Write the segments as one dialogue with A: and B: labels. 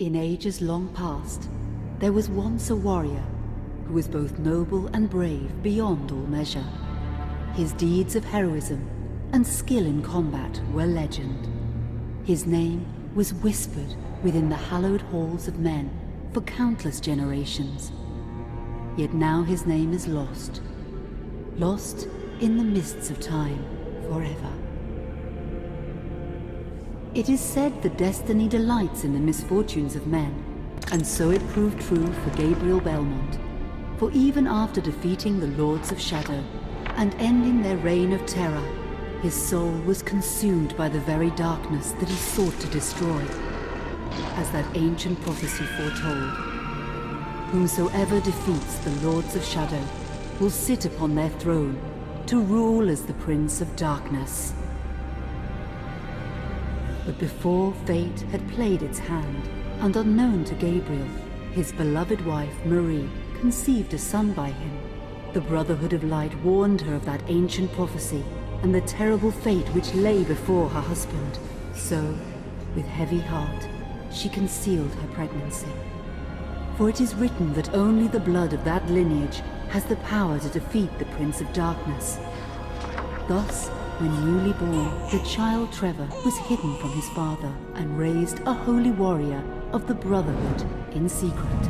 A: In ages long past, there was once a warrior who was both noble and brave beyond all measure. His deeds of heroism and skill in combat were legend. His name was whispered within the hallowed halls of men for countless generations. Yet now his name is lost. Lost in the mists of time forever. It is said that destiny delights in the misfortunes of men, and so it proved true for Gabriel Belmont. For even after defeating the Lords of Shadow and ending their reign of terror, his soul was consumed by the very darkness that he sought to destroy. As that ancient prophecy foretold, whomsoever defeats the Lords of Shadow will sit upon their throne to rule as the Prince of Darkness. But before fate had played its hand, and unknown to Gabriel, his beloved wife Marie conceived a son by him. The Brotherhood of Light warned her of that ancient prophecy and the terrible fate which lay before her husband. So, with heavy heart, she concealed her pregnancy. For it is written that only the blood of that lineage has the power to defeat the Prince of Darkness. Thus, when newly born, the child Trevor was hidden from his father and raised a holy warrior of the Brotherhood in secret,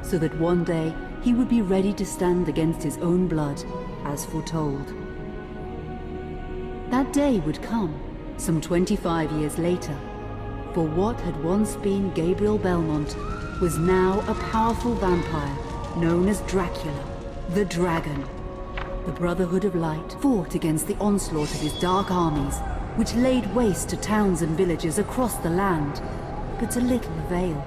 A: so that one day he would be ready to stand against his own blood, as foretold. That day would come, some 25 years later, for what had once been Gabriel Belmont was now a powerful vampire known as Dracula, the Dragon. The Brotherhood of Light fought against the onslaught of his dark armies, which laid waste to towns and villages across the land, but to little avail.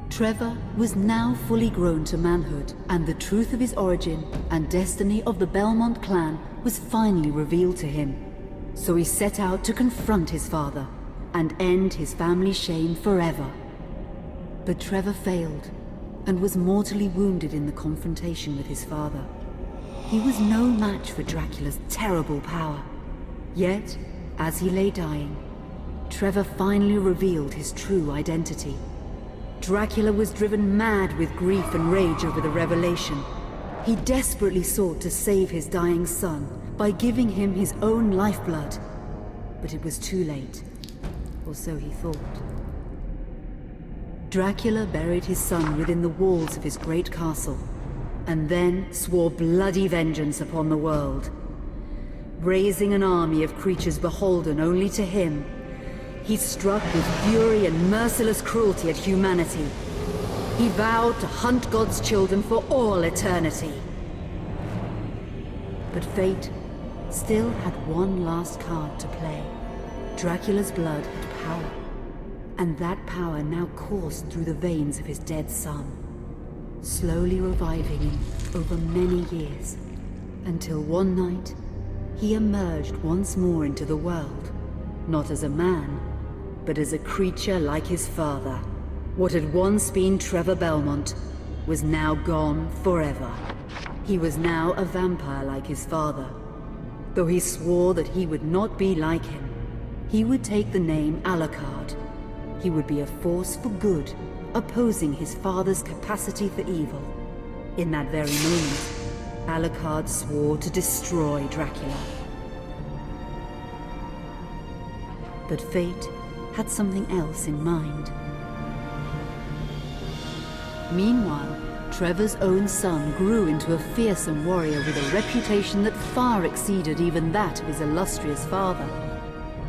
A: Trevor was now fully grown to manhood, and the truth of his origin and destiny of the Belmont clan was finally revealed to him. So he set out to confront his father and end his family's shame forever. But Trevor failed and was mortally wounded in the confrontation with his father. He was no match for Dracula's terrible power. Yet, as he lay dying, Trevor finally revealed his true identity. Dracula was driven mad with grief and rage over the revelation. He desperately sought to save his dying son by giving him his own lifeblood. But it was too late, or so he thought. Dracula buried his son within the walls of his great castle, and then swore bloody vengeance upon the world. Raising an army of creatures beholden only to him, he struck with fury and merciless cruelty at humanity. He vowed to hunt God's children for all eternity. But fate still had one last card to play. Dracula's blood had power, and that power now coursed through the veins of his dead son, slowly reviving him over many years, until one night he emerged once more into the world, not as a man, but as a creature like his father. What had once been Trevor Belmont was now gone forever. He was now a vampire like his father. Though he swore that he would not be like him, he would take the name Alucard. He would be a force for good, opposing his father's capacity for evil. In that very moment, Alucard swore to destroy Dracula. But fate had something else in mind. Meanwhile, Trevor's own son grew into a fearsome warrior with a reputation that far exceeded even that of his illustrious father.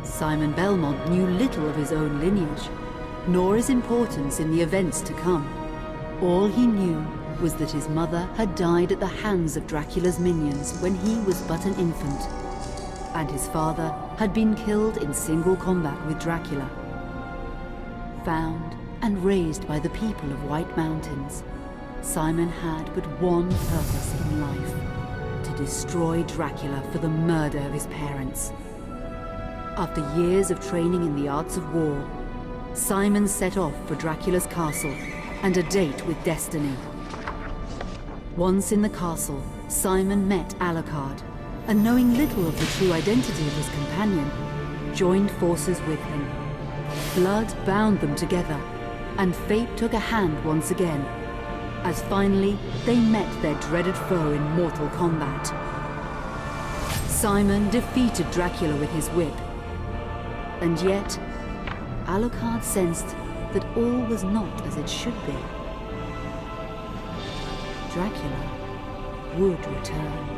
A: Simon Belmont knew little of his own lineage, nor his importance in the events to come. All he knew was that his mother had died at the hands of Dracula's minions when he was but an infant, and his father had been killed in single combat with Dracula. Found and raised by the people of White Mountains, Simon had but one purpose in life: to destroy Dracula for the murder of his parents. After years of training in the arts of war, Simon set off for Dracula's castle and a date with destiny. Once in the castle, Simon met Alucard, and knowing little of the true identity of his companion, joined forces with him. Blood bound them together, and fate took a hand once again, as finally they met their dreaded foe in mortal combat. Simon defeated Dracula with his whip, and yet Alucard sensed that all was not as it should be. Dracula would return.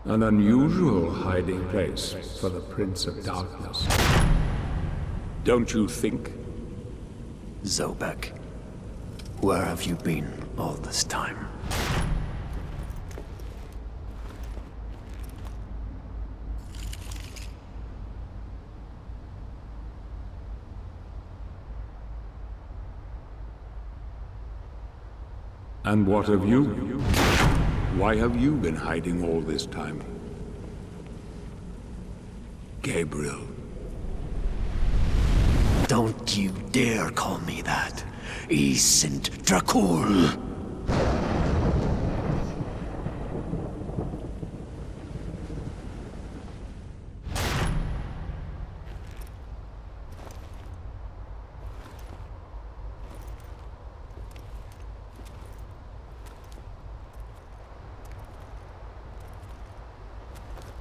B: An unusual hiding place for the Prince of Darkness. Don't you think?
C: Zobek, where have you been all this time?
B: And what of you? Why have you been hiding all this time? Gabriel.
C: Don't you dare call me that. I sind Dracul.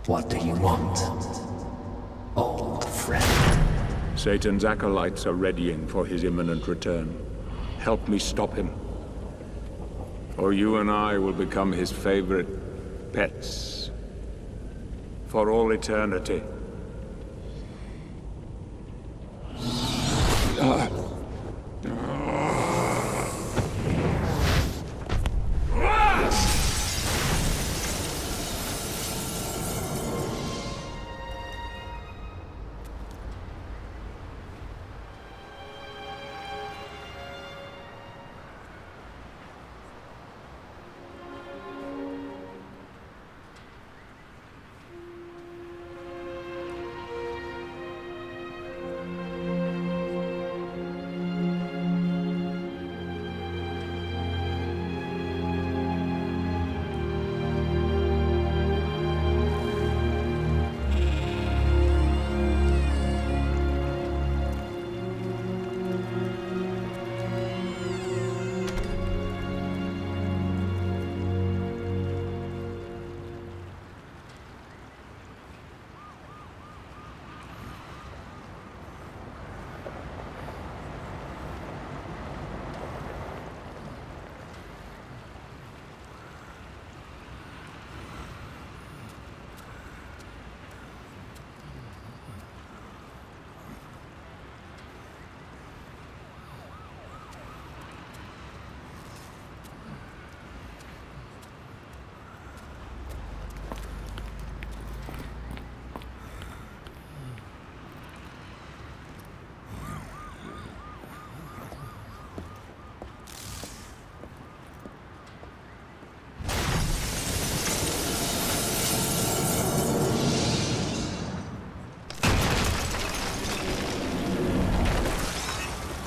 C: What do you want, old friend?
B: Satan's acolytes are readying for his imminent return. Help me stop him. Or you and I will become his favorite pets. For all eternity.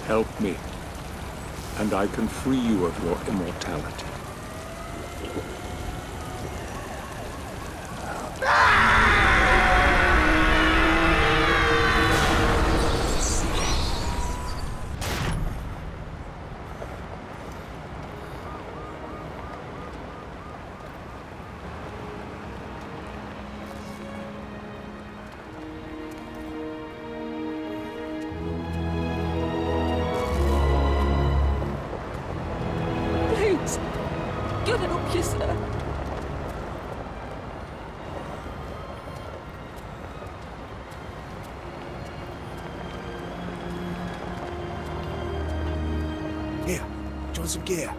B: Help me, and I can free you of your immortality.
D: Get it up, yes, sir.
E: Here, join some gear.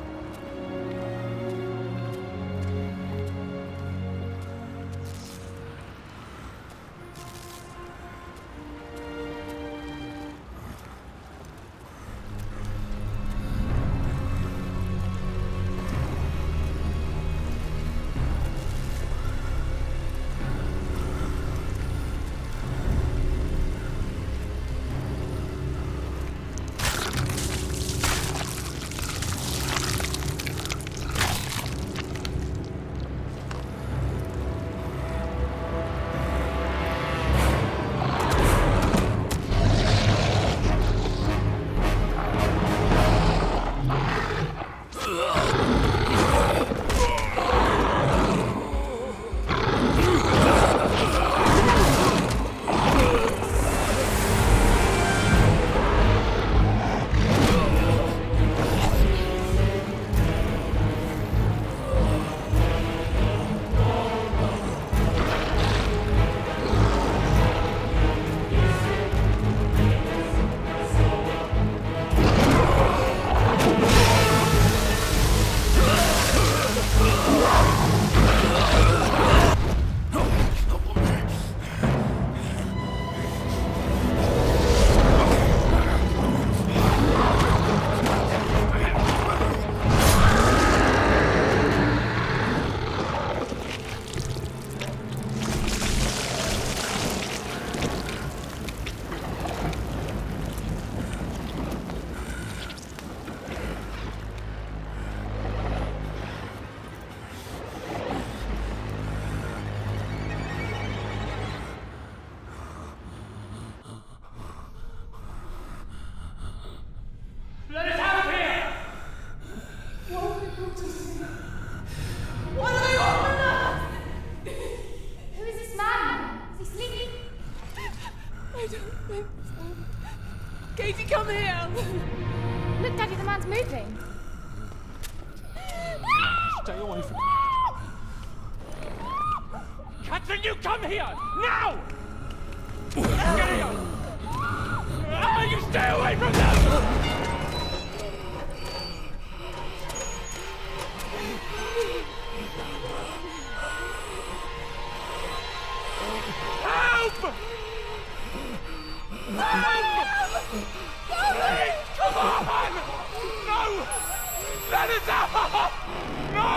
D: Katie, come here!
F: Look, Daddy, the man's moving.
G: Stay away from me. Catherine, you come here! Now! Get here! You stay away from them! Help! Help! Please, come on! No! Let us out! No!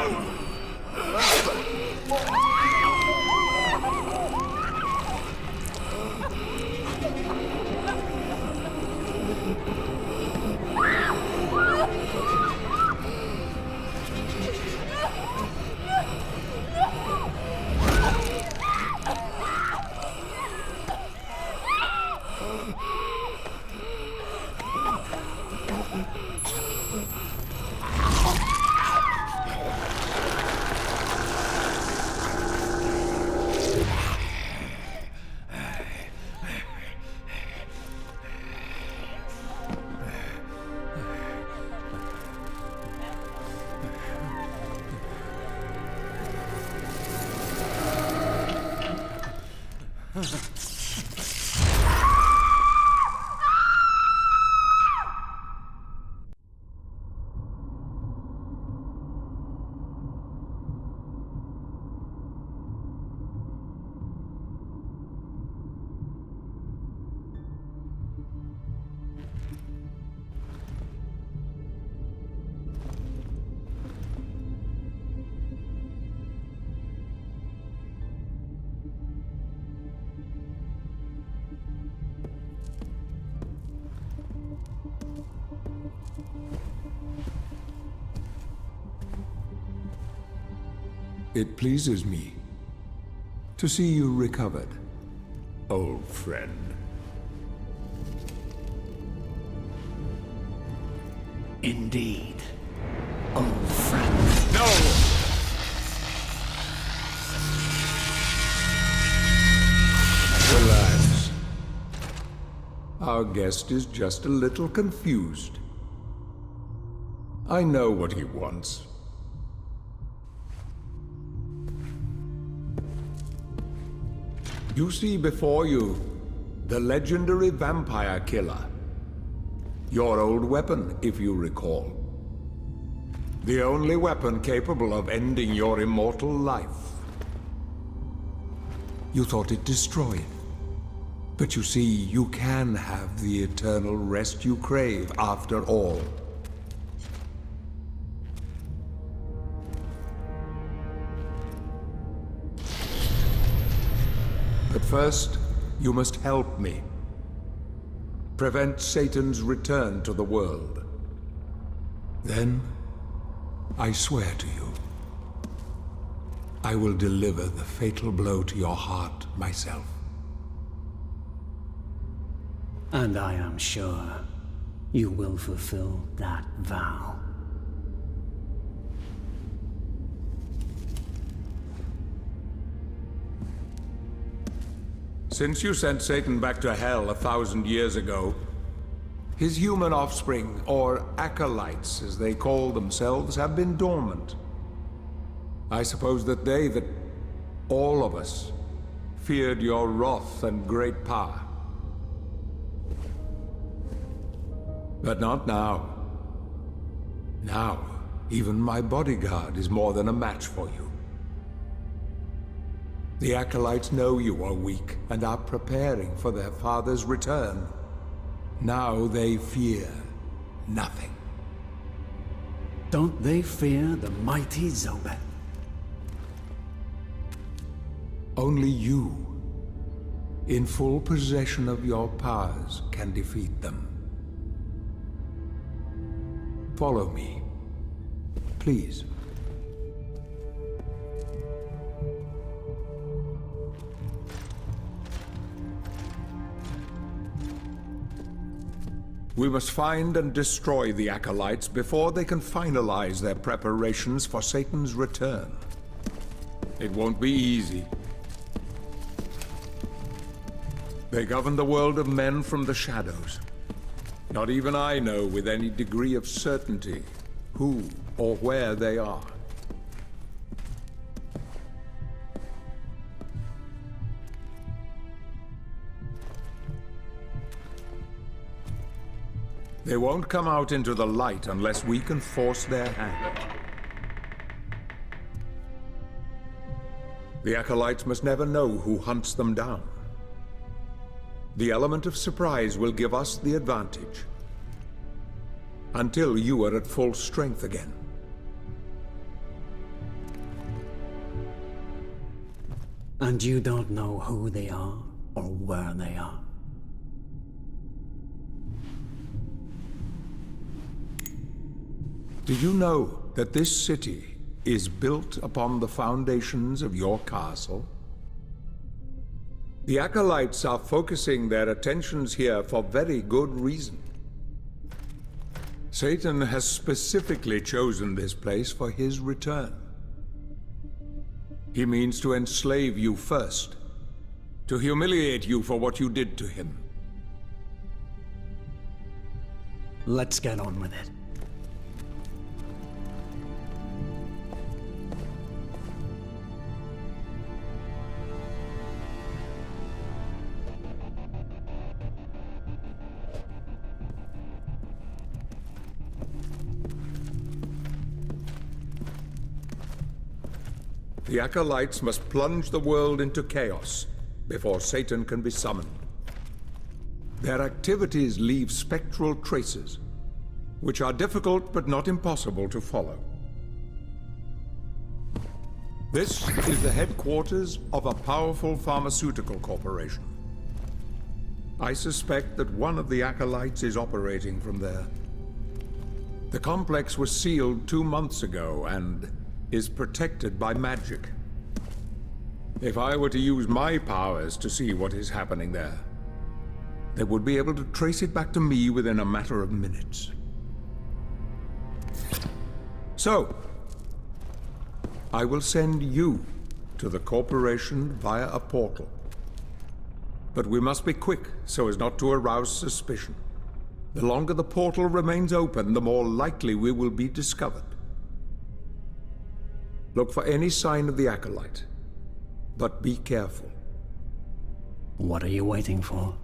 B: It pleases me to see you recovered, old friend.
C: Indeed, old friend.
B: No! Relax. Our guest is just a little confused. I know what he wants. You see before you the legendary vampire killer. Your old weapon, if you recall. The only weapon capable of ending your immortal life. You thought it destroyed. But you see, you can have the eternal rest you crave after all. But first, you must help me. Prevent Satan's return to the world. Then, I swear to you, I will deliver the fatal blow to your heart myself.
C: And I am sure you will fulfill that vow.
B: Since you sent Satan back to hell 1,000 years ago, his human offspring, or acolytes as they call themselves, have been dormant. I suppose that all of us, feared your wrath and great power. But not now. Now, even my bodyguard is more than a match for you. The acolytes know you are weak and are preparing for their father's return. Now they fear nothing.
C: Don't they fear the mighty Zobek?
B: Only you, in full possession of your powers, can defeat them. Follow me, please. We must find and destroy the acolytes before they can finalize their preparations for Satan's return. It won't be easy. They govern the world of men from the shadows. Not even I know with any degree of certainty who or where they are. They won't come out into the light unless we can force their hand. The acolytes must never know who hunts them down. The element of surprise will give us the advantage. Until you are at full strength again.
C: And you don't know who they are or where they are?
B: Do you know that this city is built upon the foundations of your castle? The acolytes are focusing their attentions here for very good reason. Satan has specifically chosen this place for his return. He means to enslave you first, to humiliate you for what you did to him.
C: Let's get on with it.
B: The acolytes must plunge the world into chaos before Satan can be summoned. Their activities leave spectral traces, which are difficult but not impossible to follow. This is the headquarters of a powerful pharmaceutical corporation. I suspect that one of the acolytes is operating from there. The complex was sealed 2 months ago, and is protected by magic. If I were to use my powers to see what is happening there, they would be able to trace it back to me within a matter of minutes. So, I will send you to the corporation via a portal. But we must be quick so as not to arouse suspicion. The longer the portal remains open, the more likely we will be discovered. Look for any sign of the Acolyte, but be careful.
C: What are you waiting for?